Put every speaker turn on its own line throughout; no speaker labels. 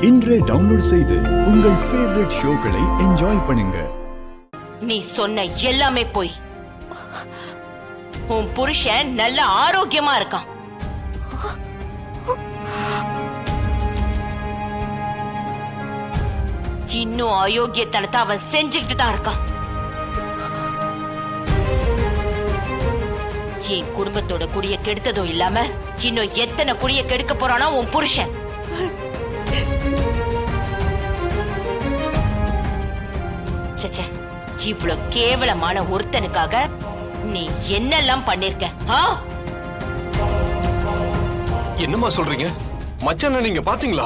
இன்றே டவுன்லோட் செய்து உங்கள் ஃபேவரட் ஷோக்களை என்ஜாய் பண்ணுங்க.
நீ சொன்ன எல்லாமே போய். உன் புருஷன் நல்ல ஆரோக்கியமா இருக்கான். இன்னும் அயோக்கியத்தனத்தை அவன் செஞ்சுக்கிட்டு தான் இருக்கான். என் குடும்பத்தோட குடிய கெடுத்ததும் இல்லாம இன்னும் எத்தனை குடிய கெடுக்க போறானோ உன் புருஷன். இவ்வளவு கேவலமான ஒருத்தனுக்காக நீ என்னெல்லாம் பண்ணிருக்க?
என்னமா சொல்றீங்க? மச்சான நீங்க பாத்தீங்களா?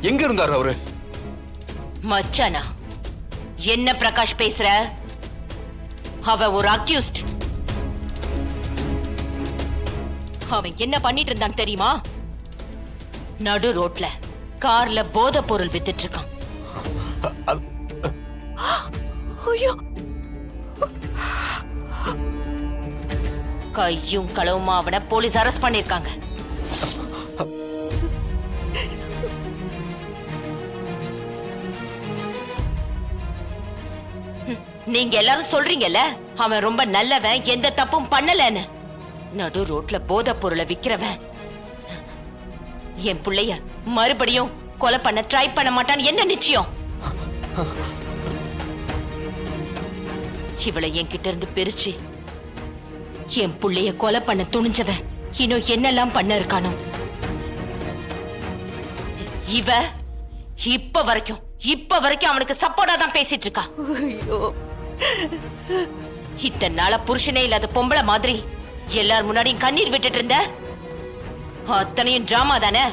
எங்க இருந்தாரு அவரு?
மச்சானா? என்ன பிரகாஷ் பேசுற? அவ ஒரு அக்யூஸ்ட். அவன் என்ன பண்ணிட்டு இருந்தான் தெரியுமா? நடு ரோட்ல கார்ல போதை பொருள் வித்துட்டு இருக்கான். கையும் களவுமா அவனை போலீஸ் அரெஸ்ட் பண்ணிருக்காங்க. நீங்க எல்லாரும் சொல்றீங்கல்ல அவன் ரொம்ப நல்லவன், எந்த தப்பும் பண்ணலன்னு. நடு ரோட்ல போதை பொருளை விக்கிறவன் என் பிள்ளைய மறுபடியும் கொலை பண்ண ட்ரை பண்ண மாட்டான்னு என்ன நிச்சயம்? இவளை என்கிட்ட இருந்து பிரிச்சு என் புள்ளைய கொலை பண்ண துணிஞ்சவன் இன்னும் என்னெல்லாம் பண்ண இருக்கானோ. இவ இப்ப வரைக்கும் அவனுக்கு சப்போர்ட்டா தான் பேசிட்டு இருக்கா. இத்தனை நாளா புருஷனே இல்லாத பொம்பளை மாதிரி எல்லார் முன்னாடியும் கண்ணீர் விட்டுட்டு இருந்த. அத்தனையும் டிராமா தானே?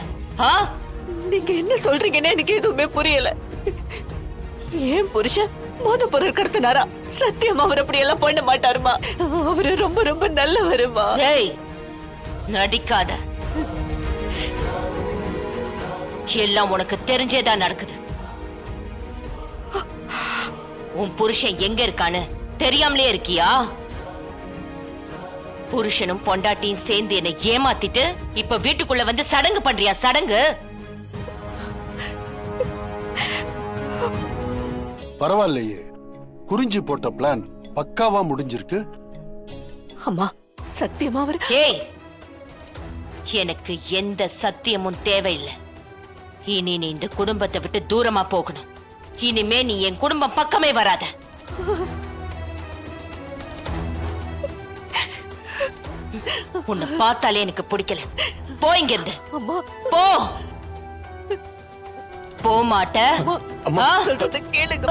நீங்க என்ன சொல்றீங்கன்னு எனக்கு எதுவுமே புரியல. ஏன் புருஷன் போதை பொருள் கடத்தினாரா? சத்தியமா அவர் அப்படி எல்லாம் பண்ண மாட்டாருமா. அவரு ரொம்ப ரொம்ப நல்லவருமா.
ஏய் நடிக்காத. எல்லாம் உனக்கு தெரிஞ்சேதான் நடக்குது. உன் புருஷன் எங்க இருக்கான்னு தெரியாமலே இருக்கியா? புருஷனும் பொண்டாட்டியும் சேர்ந்து என்னை ஏமாத்திட்டு இப்ப வீட்டுக்குள்ள வந்து சடங்கு பண்றியா? சடங்கு?
பரவாயில்லையே, குறிஞ்சி போட்ட பிளான் பக்காவா முடிஞ்சிருக்கு.
அம்மா சத்தியமா அவர்.
ஏய் எனக்கு எந்த சத்தியமும் தேவையில்லை. இனி நீ இந்த குடும்பத்தை விட்டு தூரமா போகணும். இனிமே நீ என் குடும்பம் பக்கமே வராத. உன்னை பார்த்தாலே எனக்கு பிடிக்கல. போ இங்க இருந்து. போ. போ மாட்ட.
சொல்றத கேளுங்க.